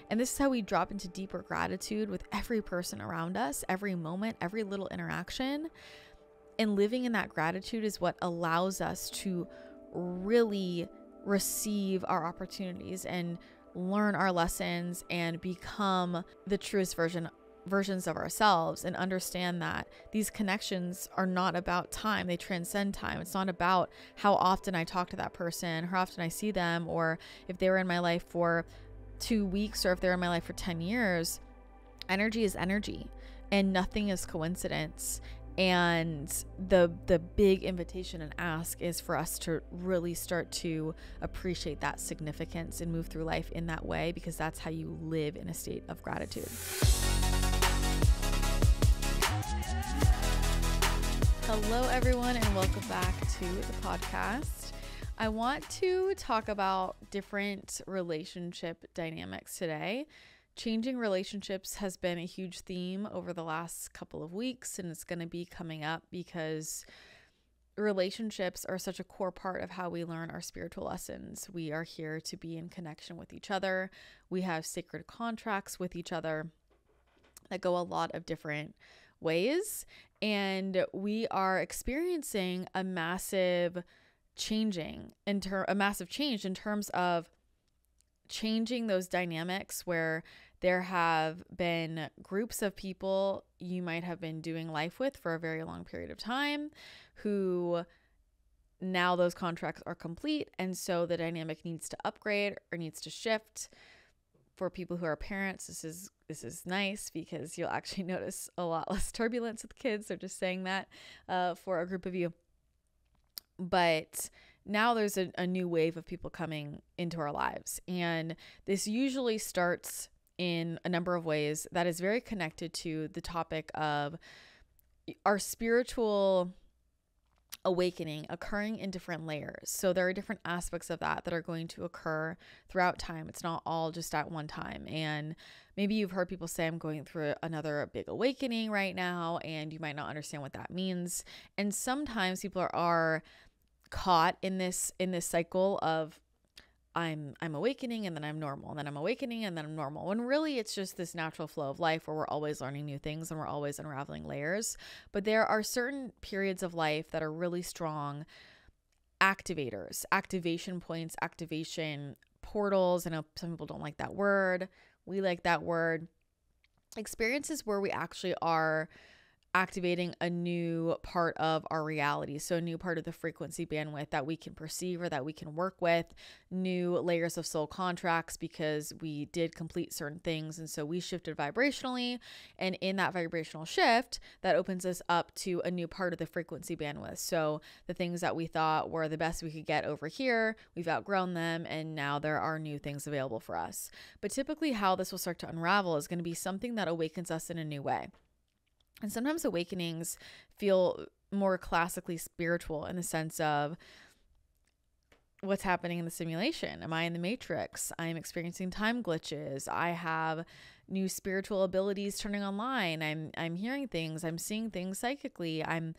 And this is how we drop into deeper gratitude with every person around us, every moment, every little interaction. And living in that gratitude is what allows us to really receive our opportunities and learn our lessons and become the truest versions of ourselves, and understand that these connections are not about time. They transcend time. It's not about how often I talk to that person, how often I see them, or if they were in my life for 2 weeks or if they're in my life for 10 years. Energy is energy, and nothing is coincidence. And the big invitation and ask is for us to really start to appreciate that significance and move through life in that way, because that's how you live in a state of gratitude. Hello, everyone, and welcome back to the podcast. I want to talk about different relationship dynamics today. Changing relationships has been a huge theme over the last couple of weeks, and it's going to be coming up because relationships are such a core part of how we learn our spiritual lessons. We are here to be in connection with each other. We have sacred contracts with each other that go a lot of different ways, and we are experiencing a massive change in terms of changing those dynamics, where there have been groups of people you might have been doing life with for a very long period of time, who now those contracts are complete, and so the dynamic needs to upgrade or needs to shift. For people who are parents, this is nice, because you'll actually notice a lot less turbulence with kids. They're just saying that for a group of you. But now there's a new wave of people coming into our lives. And this usually starts in a number of ways that is very connected to the topic of our spiritual awakening occurring in different layers. So there are different aspects of that are going to occur throughout time. It's not all just at one time. And maybe you've heard people say, I'm going through another big awakening right now, and you might not understand what that means. And sometimes people are caught in this cycle of I'm awakening and then I'm normal, and then I'm awakening and then I'm normal, when really it's just this natural flow of life where we're always learning new things and we're always unraveling layers. But there are certain periods of life that are really strong activators, activation points, activation portals. I know some people don't like that word. We like that word. Experiences where we actually are activating a new part of our reality. So a new part of the frequency bandwidth that we can perceive or that we can work with, new layers of soul contracts because we did complete certain things. And so we shifted vibrationally. And in that vibrational shift, that opens us up to a new part of the frequency bandwidth. So the things that we thought were the best we could get over here, we've outgrown them. And now there are new things available for us. But typically how this will start to unravel is going to be something that awakens us in a new way. And sometimes awakenings feel more classically spiritual in the sense of what's happening in the simulation. Am I in the matrix? I'm experiencing time glitches. I have new spiritual abilities turning online. I'm hearing things. I'm seeing things psychically. I'm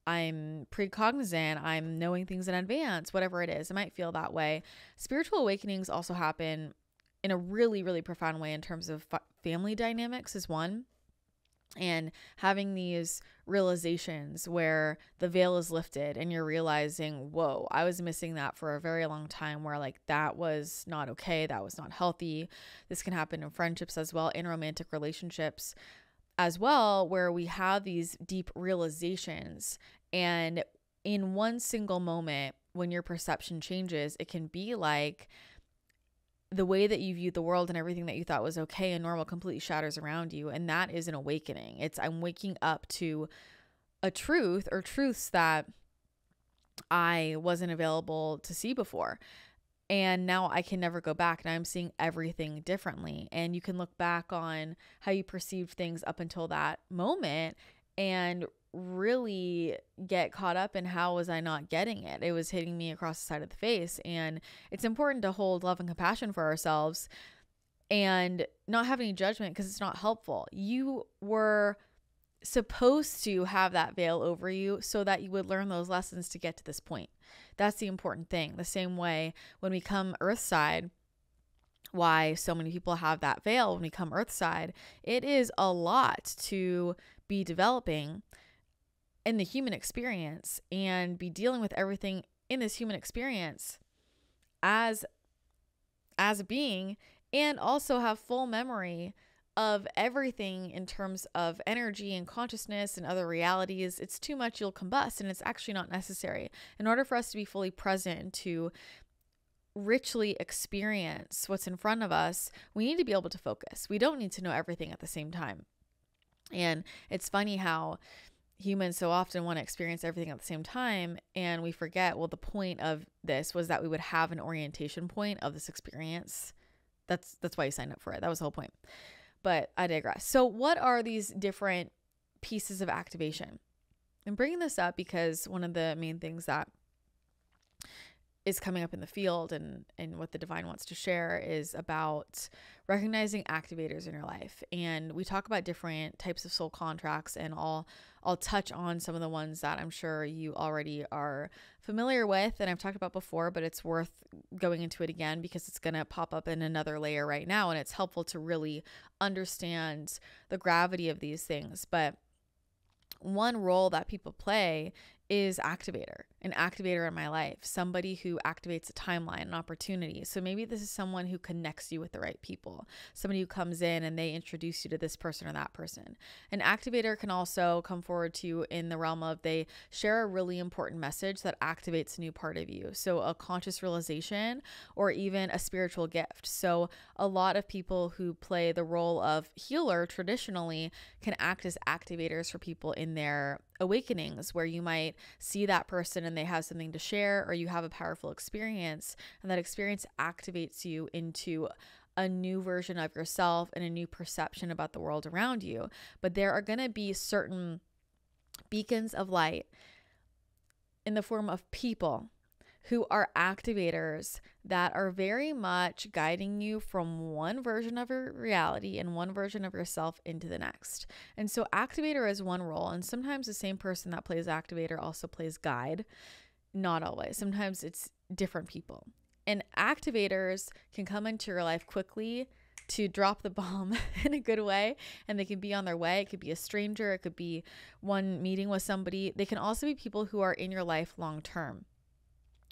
precognizant. I'm knowing things in advance, whatever it is. It might feel that way. Spiritual awakenings also happen in a really, really profound way in terms of family dynamics is one. And having these realizations where the veil is lifted and you're realizing, whoa, I was missing that for a very long time, where like that was not okay. That was not healthy. This can happen in friendships as well, in romantic relationships as well, where we have these deep realizations. And in one single moment, when your perception changes, it can be like the way that you viewed the world and everything that you thought was okay and normal completely shatters around you. And that is an awakening. I'm waking up to a truth or truths that I wasn't available to see before. And now I can never go back. And I'm seeing everything differently. And you can look back on how you perceived things up until that moment and really get caught up in how was I not getting it? It was hitting me across the side of the face. And it's important to hold love and compassion for ourselves and not have any judgment, because it's not helpful. You were supposed to have that veil over you so that you would learn those lessons to get to this point. That's the important thing. The same way when we come earthside, why so many people have that veil when we come earthside. It is a lot to be developing in the human experience and be dealing with everything in this human experience as a being, and also have full memory of everything in terms of energy and consciousness and other realities. It's too much, you'll combust, and it's actually not necessary. In order for us to be fully present, to richly experience what's in front of us, we need to be able to focus. We don't need to know everything at the same time. And it's funny how humans so often want to experience everything at the same time, and we forget, well, the point of this was that we would have an orientation point of this experience. That's why you signed up for it. That was the whole point. But I digress. So what are these different pieces of activation? I'm bringing this up because one of the main things that is coming up in the field and what the divine wants to share is about recognizing activators in your life. And we talk about different types of soul contracts, and I'll touch on some of the ones that I'm sure you already are familiar with and I've talked about before, but it's worth going into it again because it's going to pop up in another layer right now, and it's helpful to really understand the gravity of these things. But one role that people play is an activator in my life, somebody who activates a timeline, an opportunity. So maybe this is someone who connects you with the right people, somebody who comes in and they introduce you to this person or that person. An activator can also come forward to you in the realm of they share a really important message that activates a new part of you. So a conscious realization or even a spiritual gift. So a lot of people who play the role of healer traditionally can act as activators for people in their awakenings, where you might see that person and they have something to share, or you have a powerful experience, and that experience activates you into a new version of yourself and a new perception about the world around you. But there are going to be certain beacons of light in the form of people who are activators that are very much guiding you from one version of your reality and one version of yourself into the next. And so activator is one role, and sometimes the same person that plays activator also plays guide. Not always. Sometimes it's different people. And activators can come into your life quickly to drop the bomb in a good way, and they can be on their way. It could be a stranger, it could be one meeting with somebody. They can also be people who are in your life long term.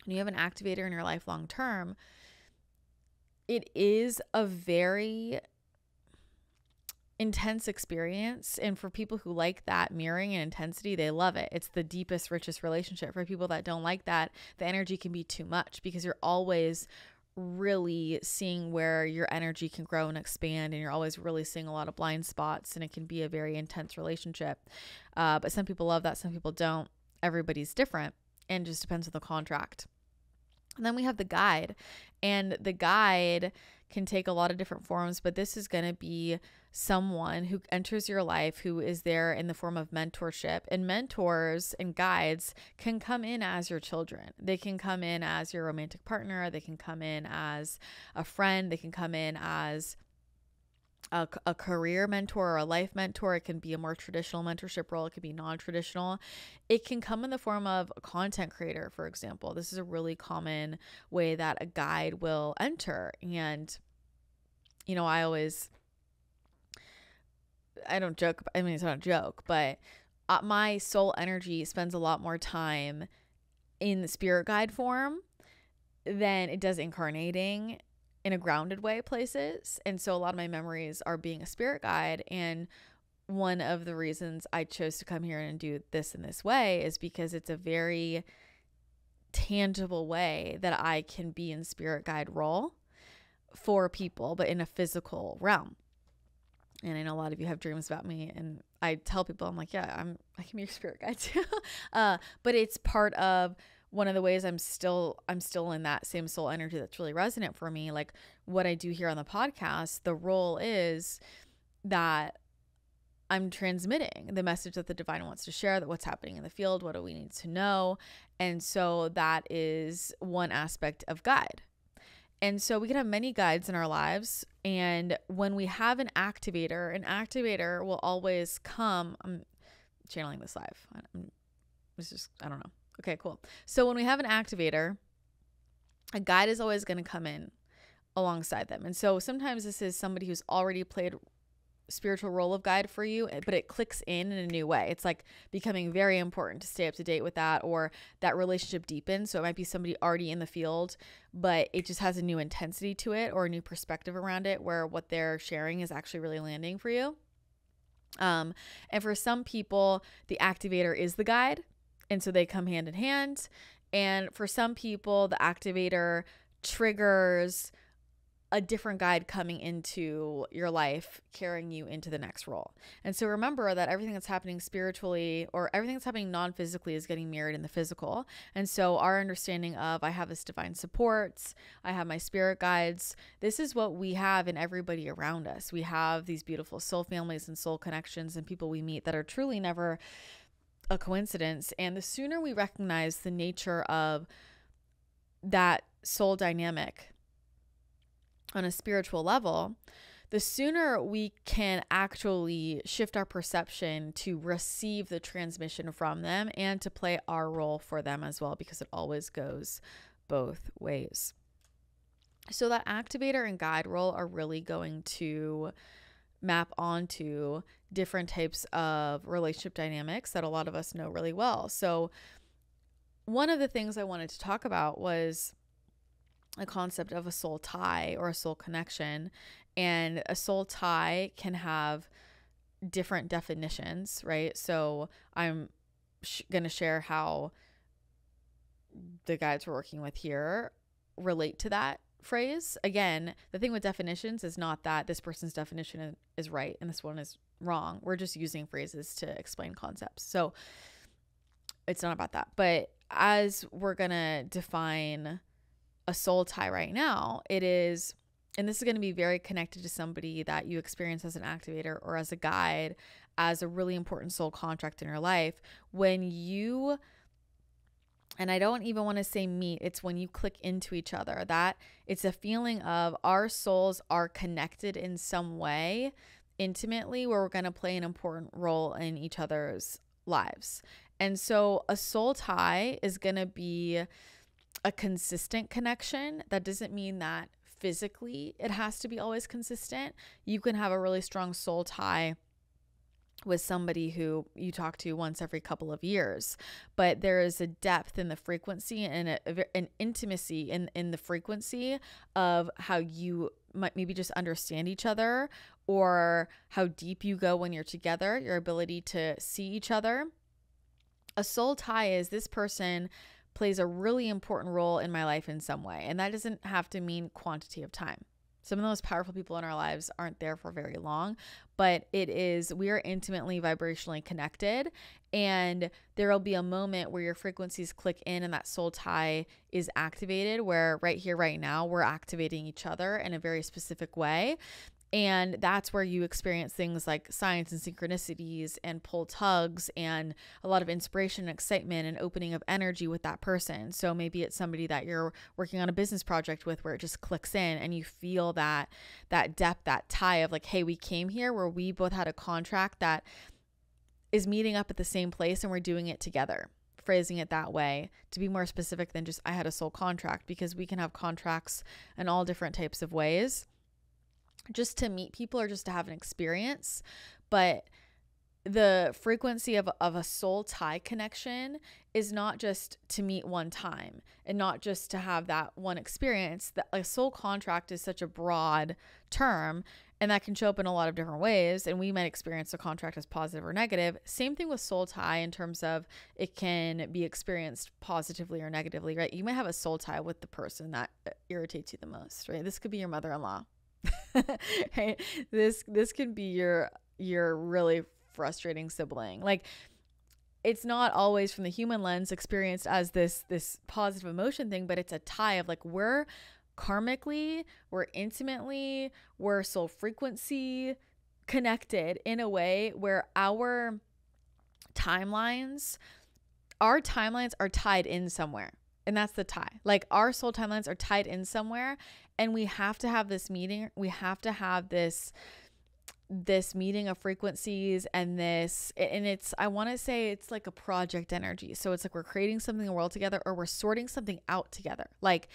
When you have an activator in your life long term, it is a very intense experience. And for people who like that mirroring and intensity, they love it. It's the deepest, richest relationship. For people that don't like that, the energy can be too much because you're always really seeing where your energy can grow and expand, and you're always really seeing a lot of blind spots, and it can be a very intense relationship. But some people love that, some people don't. Everybody's different, and just depends on the contract. And then we have the guide, and the guide can take a lot of different forms, but this is going to be someone who enters your life who is there in the form of mentorship. And mentors and guides can come in as your children. They can come in as your romantic partner. They can come in as a friend. They can come in as a career mentor or a life mentor. It can be a more traditional mentorship role. It can be non-traditional. It can come in the form of a content creator, for example. This is a really common way that a guide will enter. And, you know, I don't joke. I mean, it's not a joke, but my soul energy spends a lot more time in the spirit guide form than it does incarnating in a grounded way places. And so a lot of my memories are being a spirit guide. And one of the reasons I chose to come here and do this in this way is because it's a very tangible way that I can be in spirit guide role for people, but in a physical realm. And I know a lot of you have dreams about me, and I tell people, I'm like, yeah, I can be your spirit guide too. But it's part of one of the ways I'm still in that same soul energy that's really resonant for me. Like what I do here on the podcast, the role is that I'm transmitting the message that the divine wants to share, that what's happening in the field, what do we need to know. And so that is one aspect of guide. And so we can have many guides in our lives. And when we have an activator will always come. I'm channeling this live. I don't know. Okay, cool. So when we have an activator, a guide is always going to come in alongside them. And so sometimes this is somebody who's already played spiritual role of guide for you, but it clicks in a new way. It's like becoming very important to stay up to date with that, or that relationship deepens. So it might be somebody already in the field, but it just has a new intensity to it or a new perspective around it where what they're sharing is actually really landing for you. And for some people, the activator is the guide, and so they come hand in hand. And for some people, the activator triggers a different guide coming into your life, carrying you into the next role. And so remember that everything that's happening spiritually, or everything that's happening non-physically, is getting mirrored in the physical. And so our understanding of, I have this divine supports, I have my spirit guides, this is what we have in everybody around us. We have these beautiful soul families and soul connections and people we meet that are truly never a coincidence. And the sooner we recognize the nature of that soul dynamic on a spiritual level, the sooner we can actually shift our perception to receive the transmission from them and to play our role for them as well, because it always goes both ways. So that activator and guide role are really going to map onto different types of relationship dynamics that a lot of us know really well. So one of the things I wanted to talk about was a concept of a soul tie or a soul connection. And a soul tie can have different definitions, right? So I'm going to share how the guides we're working with here relate to that phrase. Again, the thing with definitions is not that this person's definition is right and this one is wrong. We're just using phrases to explain concepts. So it's not about that. But as we're going to define a soul tie right now, it is, and this is going to be very connected to somebody that you experience as an activator or as a guide, as a really important soul contract in your life. When you, and I don't even want to say meet, it's when you click into each other, that it's a feeling of our souls are connected in some way intimately, where we're going to play an important role in each other's lives. And so a soul tie is going to be a consistent connection. That doesn't mean that physically it has to be always consistent. You can have a really strong soul tie with somebody who you talk to once every couple of years, but there is a depth in the frequency and an intimacy in the frequency of how you might maybe just understand each other, or how deep you go when you're together, your ability to see each other. A soul tie is this person plays a really important role in my life in some way. And that doesn't have to mean quantity of time. Some of the most powerful people in our lives aren't there for very long, but it is, we are intimately vibrationally connected, and there will be a moment where your frequencies click in and that soul tie is activated, where right here, right now, we're activating each other in a very specific way. And that's where you experience things like signs and synchronicities and pull tugs and a lot of inspiration and excitement and opening of energy with that person. So maybe it's somebody that you're working on a business project with, where it just clicks in and you feel that depth, that tie of like, hey, we came here where we both had a contract that is meeting up at the same place and we're doing it together. Phrasing it that way to be more specific than just I had a soul contract, because we can have contracts in all different types of ways, just to meet people or just to have an experience. But the frequency of a soul tie connection is not just to meet one time and not just to have that one experience. That a soul contract is such a broad term, and that can show up in a lot of different ways. And we might experience a contract as positive or negative. Same thing with soul tie, in terms of it can be experienced positively or negatively, right? You might have a soul tie with the person that irritates you the most, right? This could be your mother-in-law. Right? This can be your really frustrating sibling. Like, it's not always from the human lens experienced as this positive emotion thing, but it's a tie of like, we're karmically, we're intimately, we're soul frequency connected in a way where our timelines are tied in somewhere. And that's the tie. Like, our soul timelines are tied in somewhere, and we have to have this meeting. We have to have this meeting of frequencies, and it's, I want to say it's like a project energy. So it's like we're creating something in the world together, or we're sorting something out together. Like,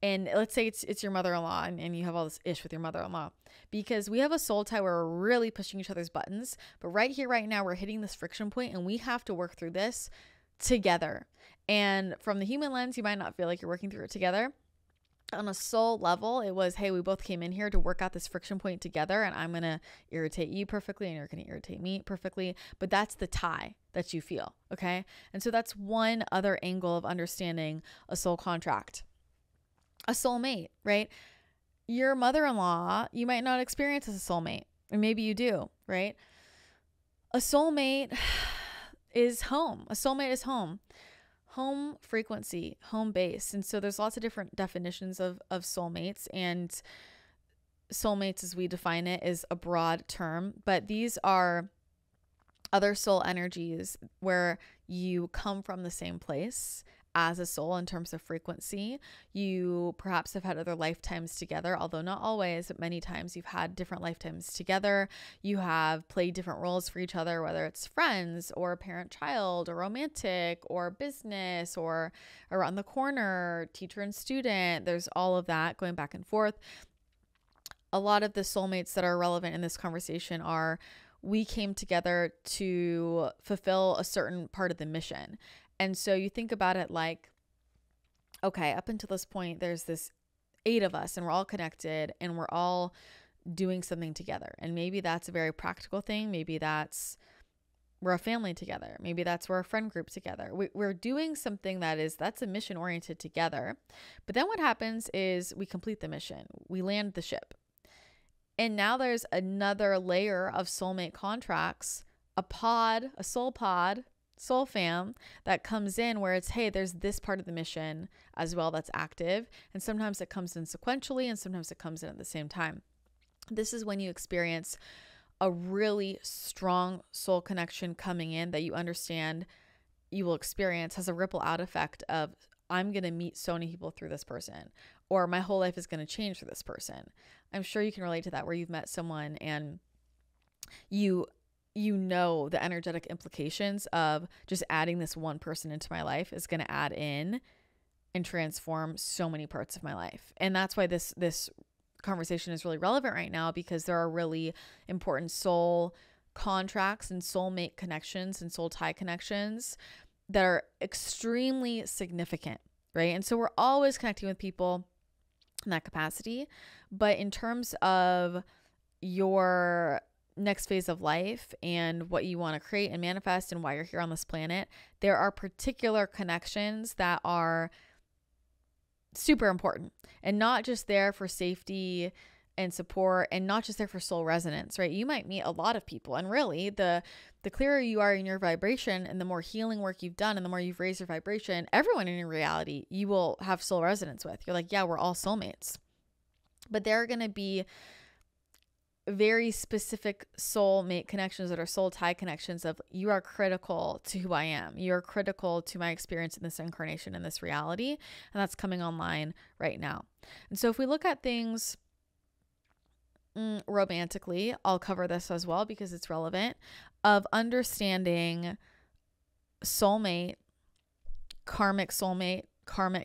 And let's say it's your mother-in-law and you have all this ish with your mother-in-law, because we have a soul tie where we're really pushing each other's buttons. But right here, right now, we're hitting this friction point and we have to work through this together. And from the human lens, you might not feel like you're working through it together. On a soul level, it was, hey, we both came in here to work out this friction point together, and I'm going to irritate you perfectly and you're going to irritate me perfectly. But that's the tie that you feel. Okay. And so that's one other angle of understanding a soul contract. A soulmate, right? Your mother-in-law, you might not experience as a soulmate, or maybe you do, right? A soulmate is home. A soulmate is home. Home frequency, home base. And so there's lots of different definitions of soulmates, and soulmates as we define it is a broad term, but these are other soul energies where you come from the same place as a soul in terms of frequency. You perhaps have had other lifetimes together, although not always, but many times you've had different lifetimes together. You have played different roles for each other, whether it's friends or parent-child or romantic or business or around the corner, teacher and student. There's all of that going back and forth. A lot of the soulmates that are relevant in this conversation are, we came together to fulfill a certain part of the mission. And so you think about it like, okay, up until this point, there's this 8 of us and we're all connected and we're all doing something together. And maybe that's a very practical thing. Maybe that's we're a family together. Maybe that's we're a friend group together. We're doing something that's a mission oriented together. But then what happens is we complete the mission. We land the ship. And now there's another layer of soulmate contracts, a soul fam that comes in where it's, hey, there's this part of the mission as well that's active. And sometimes it comes in sequentially and sometimes it comes in at the same time. This is when you experience a really strong soul connection coming in that you understand you will experience has a ripple out effect of, I'm going to meet so many people through this person, or my whole life is going to change for this person. I'm sure you can relate to that, where you've met someone and you know the energetic implications of just adding this one person into my life is going to add in and transform so many parts of my life. And that's why this conversation is really relevant right now, because there are really important soul contracts and soulmate connections and soul tie connections that are extremely significant, right? And so we're always connecting with people in that capacity. But in terms of your next phase of life and what you want to create and manifest and why you're here on this planet, there are particular connections that are super important, and not just there for safety and support, and not just there for soul resonance, right? You might meet a lot of people, and really the clearer you are in your vibration and the more healing work you've done and the more you've raised your vibration, everyone in your reality you will have soul resonance with. You're like, yeah, we're all soulmates. But there are going to be very specific soulmate connections that are soul tie connections of, you are critical to who I am. You're critical to my experience in this incarnation, in this reality. And that's coming online right now. And so if we look at things romantically, I'll cover this as well because it's relevant, of understanding soulmate, karmic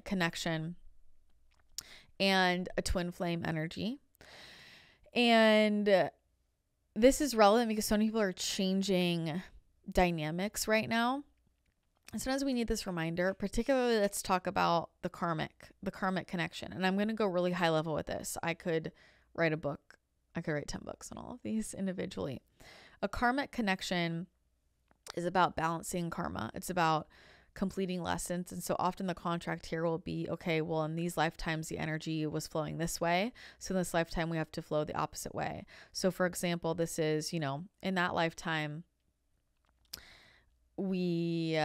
connection, and a twin flame energy. And this is relevant because so many people are changing dynamics right now. And sometimes we need this reminder. Particularly, let's talk about the karmic connection. And I'm going to go really high level with this. I could write a book. I could write 10 books on all of these individually. A karmic connection is about balancing karma. It's about completing lessons. And so often the contract here will be, okay, well, in these lifetimes, the energy was flowing this way. So in this lifetime, we have to flow the opposite way. So for example, this is, in that lifetime, we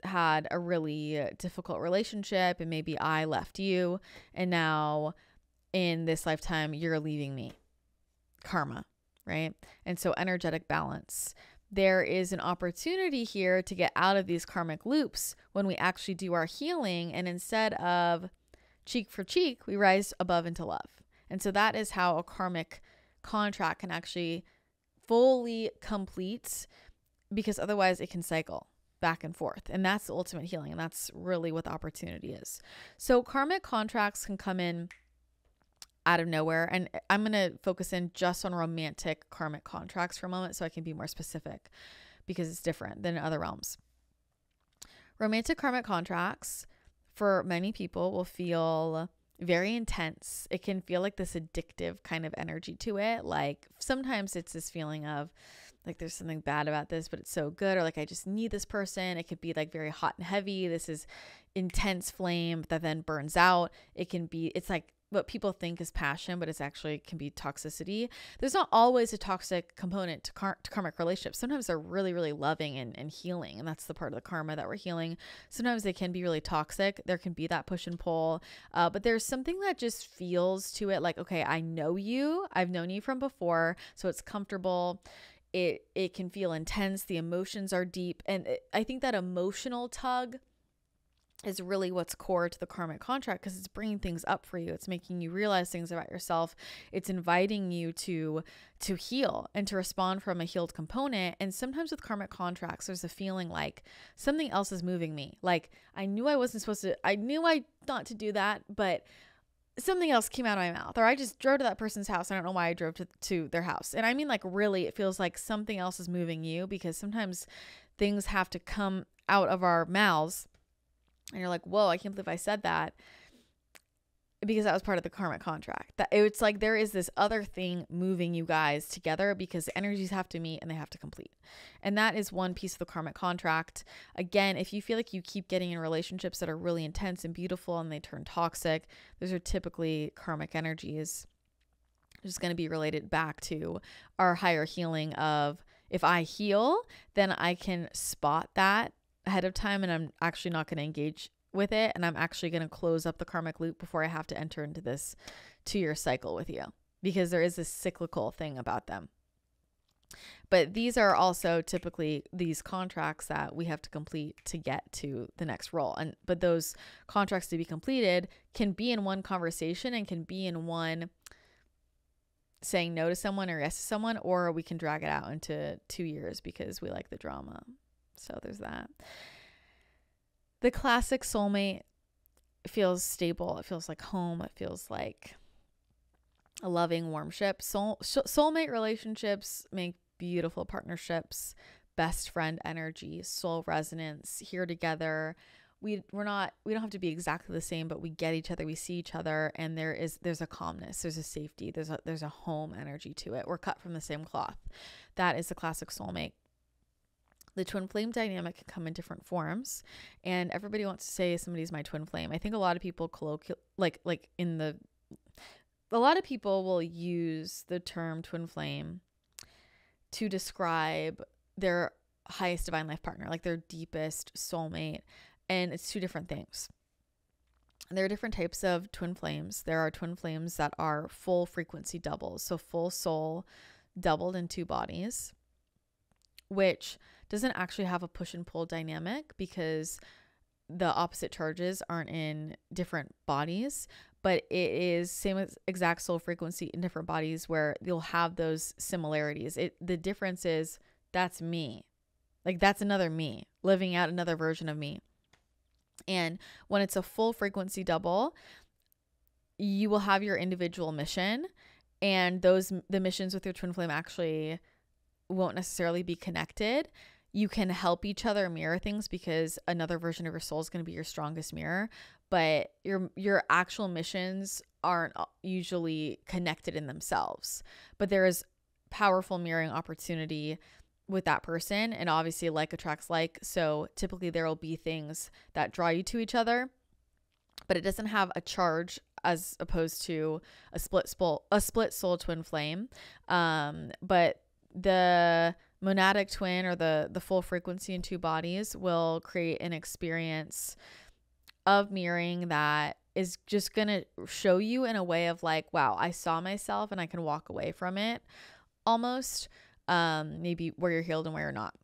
had a really difficult relationship and maybe I left you. And now in this lifetime, you're leaving me. Karma, right? And so energetic balance. There is an opportunity here to get out of these karmic loops when we actually do our healing. And instead of cheek for cheek, we rise above into love. And so that is how a karmic contract can actually fully complete, because otherwise it can cycle, back and forth. And that's the ultimate healing. And that's really what the opportunity is. So karmic contracts can come in out of nowhere. And I'm going to focus in just on romantic karmic contracts for a moment so I can be more specific, because it's different than in other realms. Romantic karmic contracts for many people will feel very intense. It can feel like this addictive kind of energy to it. Like sometimes it's this feeling of like there's something bad about this, but it's so good, or like I just need this person. It could be like very hot and heavy. This is intense flame that then burns out. It's like what people think is passion, but it's actually can be toxicity. There's not always a toxic component to karmic relationships. Sometimes they're really, really loving and healing. And that's the part of the karma that we're healing. Sometimes they can be really toxic. There can be that push and pull. But there's something that just feels to it like, okay, I know you. I've known you from before. So it's comfortable. It can feel intense. The emotions are deep. And I think that emotional tug is really what's core to the karmic contract, because it's bringing things up for you. It's making you realize things about yourself. It's inviting you to heal and to respond from a healed component. And sometimes with karmic contracts, there's a feeling like something else is moving me. Like I knew I not to do that, but something else came out of my mouth, or I just drove to that person's house. I don't know why I drove to their house. And I mean, like really, it feels like something else is moving you, because sometimes things have to come out of our mouths. And you're like, whoa, I can't believe I said that, because that was part of the karmic contract. That it's like there is this other thing moving you guys together, because the energies have to meet and they have to complete. And that is one piece of the karmic contract. Again, if you feel like you keep getting in relationships that are really intense and beautiful and they turn toxic, those are typically karmic energies. Just going to be related back to our higher healing of, if I heal, then I can spot that ahead of time, and I'm actually not going to engage with it, and I'm actually going to close up the karmic loop before I have to enter into this 2-year cycle with you, because there is this cyclical thing about them. But these are also typically these contracts that we have to complete to get to the next role. But those contracts to be completed can be in one conversation, and can be in one saying no to someone or yes to someone, or we can drag it out into 2 years because we like the drama. So there's that. The classic soulmate feels stable. It feels like home. It feels like a loving, warm ship. Soulmate relationships make beautiful partnerships, best friend energy, soul resonance, here together. We don't have to be exactly the same, but we get each other, we see each other, and there's a calmness, there's a safety, there's a home energy to it. We're cut from the same cloth. That is the classic soulmate. The twin flame dynamic can come in different forms, and everybody wants to say somebody's my twin flame. I think a lot of people a lot of people will use the term twin flame to describe their highest divine life partner, like their deepest soulmate, and it's two different things. There are different types of twin flames. There are twin flames that are full frequency doubles, so full soul doubled in 2 bodies, which doesn't actually have a push and pull dynamic because the opposite charges aren't in different bodies, but it is same exact soul frequency in different bodies where you'll have those similarities. The difference is that's me. Like that's another me living out another version of me. And when it's a full frequency double, you will have your individual mission, and the missions with your twin flame actually won't necessarily be connected. You can help each other mirror things because another version of your soul is going to be your strongest mirror, but your actual missions aren't usually connected in themselves. But there is powerful mirroring opportunity with that person, and obviously like attracts like. So typically there will be things that draw you to each other, but it doesn't have a charge as opposed to a split soul twin flame. But the monadic twin, or the full frequency in 2 bodies, will create an experience of mirroring that is just going to show you in a way of like, wow, I saw myself and I can walk away from it almost, maybe where you're healed and where you're not.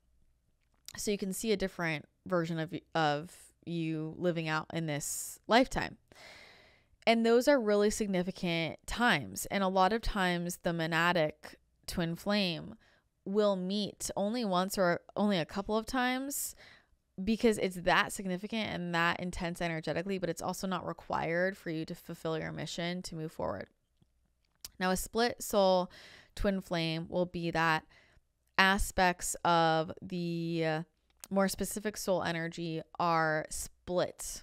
So you can see a different version of you living out in this lifetime. And those are really significant times. And a lot of times the monadic twin flame will meet only once or only a couple of times because it's that significant and that intense energetically, but it's also not required for you to fulfill your mission to move forward. Now, a split soul twin flame will be that aspects of the more specific soul energy are split,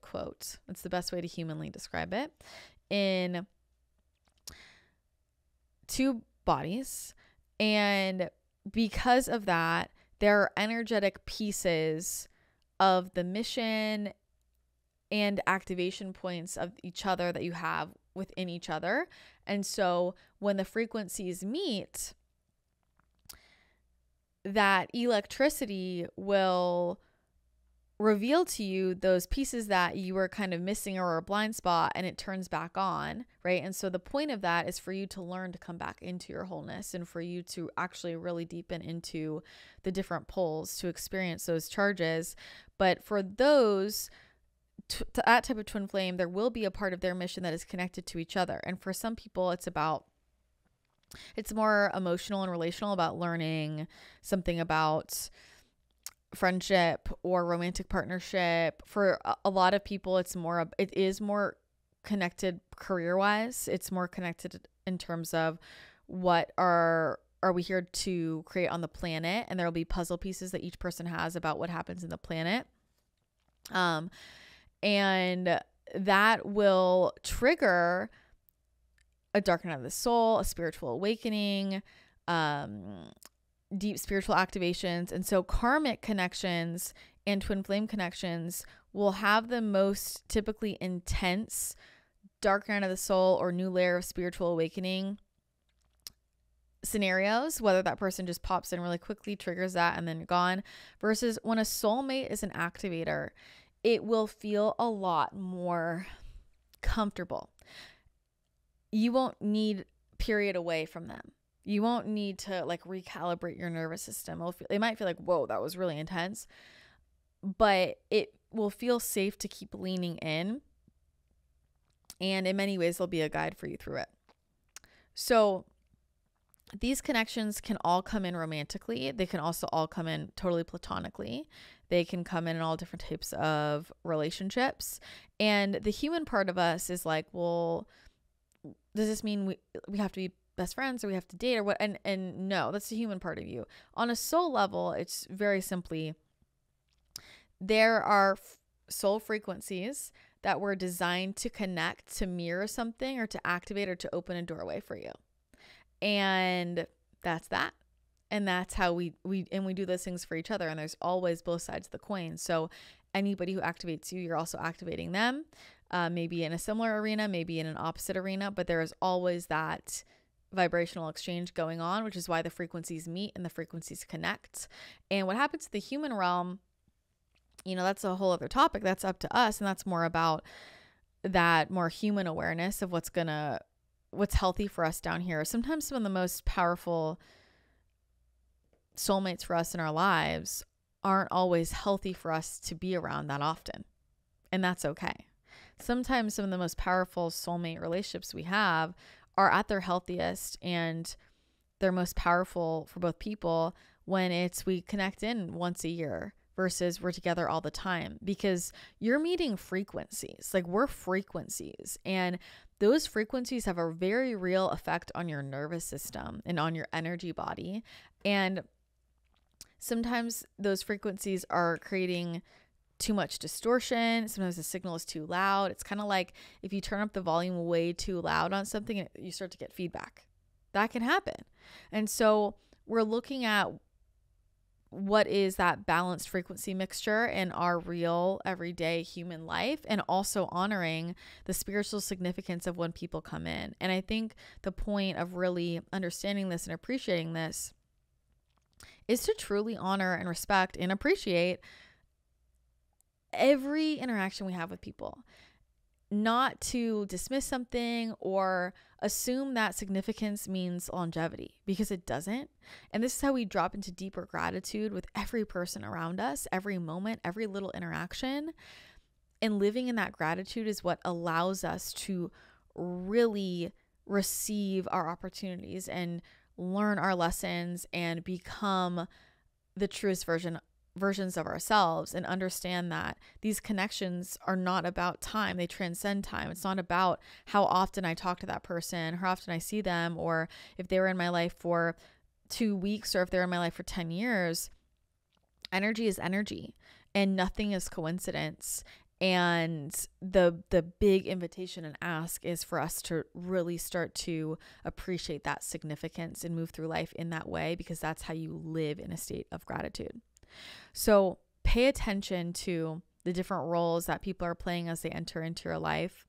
quote. That's the best way to humanly describe it, in two bodies. And because of that, there are energetic pieces of the mission and activation points of each other that you have within each other. And so when the frequencies meet, that electricity will reveal to you those pieces that you were kind of missing or a blind spot, and it turns back on, right? And so the point of that is for you to learn to come back into your wholeness and for you to actually really deepen into the different poles to experience those charges. But for those, that type of twin flame, there will be a part of their mission that is connected to each other. And for some people, it's more emotional and relational, about learning something about friendship or romantic partnership. For a lot of people, it is more connected career-wise. It's more connected in terms of what are we here to create on the planet, and there will be puzzle pieces that each person has about what happens in the planet. And that will trigger a darkening of the soul, a spiritual awakening, deep spiritual activations. And so karmic connections and twin flame connections will have the most typically intense darkening of the soul or new layer of spiritual awakening scenarios, whether that person just pops in really quickly, triggers that, and then gone, versus when a soulmate is an activator, it will feel a lot more comfortable. You won't need period away from them. You won't need to like recalibrate your nervous system. It might feel like, whoa, that was really intense, but it will feel safe to keep leaning in. And in many ways, there'll be a guide for you through it. So these connections can all come in romantically. They can also all come in totally platonically. They can come in all different types of relationships. And the human part of us is like, well, does this mean we have to be best friends or we have to date or what? And no, that's the human part of you. On a soul level, it's very simply, there are soul frequencies that were designed to connect, to mirror something, or to activate, or to open a doorway for you. And that's that. And that's how we do those things for each other. And there's always both sides of the coin. So anybody who activates you, you're also activating them, maybe in a similar arena, maybe in an opposite arena, but there is always that vibrational exchange going on, which is why the frequencies meet and the frequencies connect. And what happens in the human realm, that's a whole other topic. That's up to us. And that's more about that more human awareness of what's healthy for us down here. Sometimes some of the most powerful soulmates for us in our lives aren't always healthy for us to be around that often. And that's okay. Sometimes some of the most powerful soulmate relationships we have are at their healthiest and they're most powerful for both people when we connect in once a year versus we're together all the time, because you're meeting frequencies. Like, we're frequencies, and those frequencies have a very real effect on your nervous system and on your energy body. And sometimes those frequencies are creating too much distortion. Sometimes the signal is too loud. It's kind of like if you turn up the volume way too loud on something, you start to get feedback. That can happen. And so we're looking at what is that balanced frequency mixture in our real everyday human life, and also honoring the spiritual significance of when people come in. And I think the point of really understanding this and appreciating this is to truly honor and respect and appreciate every interaction we have with people, not to dismiss something or assume that significance means longevity, because it doesn't. And this is how we drop into deeper gratitude with every person around us, every moment, every little interaction. And living in that gratitude is what allows us to really receive our opportunities and learn our lessons and become the truest version versions of ourselves and understand that these connections are not about time. They transcend time. It's not about how often I talk to that person, how often I see them, or if they were in my life for 2 weeks or if they're in my life for 10 years. Energy is energy and nothing is coincidence. And the big invitation and ask is for us to really start to appreciate that significance and move through life in that way, because that's how you live in a state of gratitude. So pay attention to the different roles that people are playing as they enter into your life.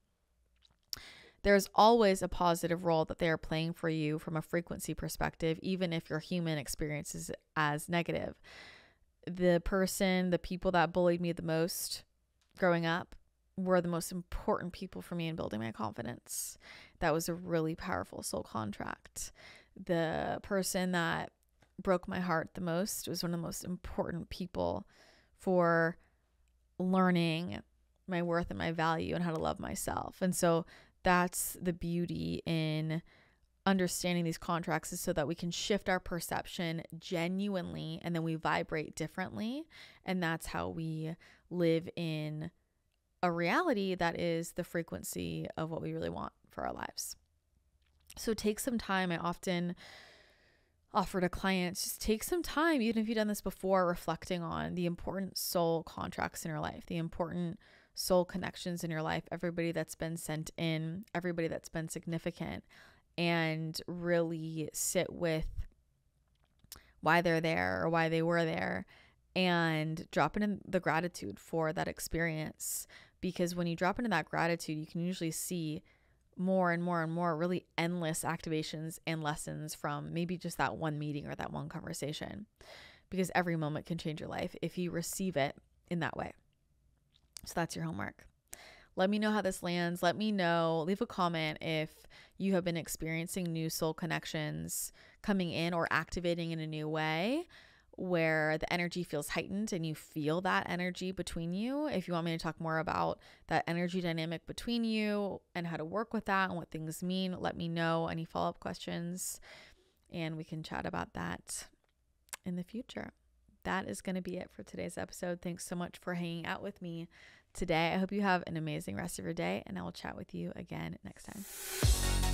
There's always a positive role that they are playing for you from a frequency perspective, even if your human experience is as negative. The people that bullied me the most growing up were the most important people for me in building my confidence. That was a really powerful soul contract. The person that broke my heart the most was one of the most important people for learning my worth and my value and how to love myself. And so that's the beauty in understanding these contracts, is so that we can shift our perception genuinely, and then we vibrate differently. And that's how we live in a reality that is the frequency of what we really want for our lives. So take some time. I often offer to clients, just take some time, even if you've done this before, reflecting on the important soul contracts in your life, the important soul connections in your life, everybody that's been sent in, everybody that's been significant, and really sit with why they're there or why they were there, and drop in the gratitude for that experience. Because when you drop into that gratitude, you can usually see more and more and more really endless activations and lessons from maybe just that one meeting or that one conversation, because every moment can change your life if you receive it in that way. So that's your homework. Let me know how this lands. Let me know, leave a comment if you have been experiencing new soul connections coming in or activating in a new way, where the energy feels heightened and you feel that energy between you. If you want me to talk more about that energy dynamic between you and how to work with that and what things mean, let me know. Any follow-up questions, and we can chat about that in the future. That is going to be it for today's episode. Thanks so much for hanging out with me today. I hope you have an amazing rest of your day, and I will chat with you again next time.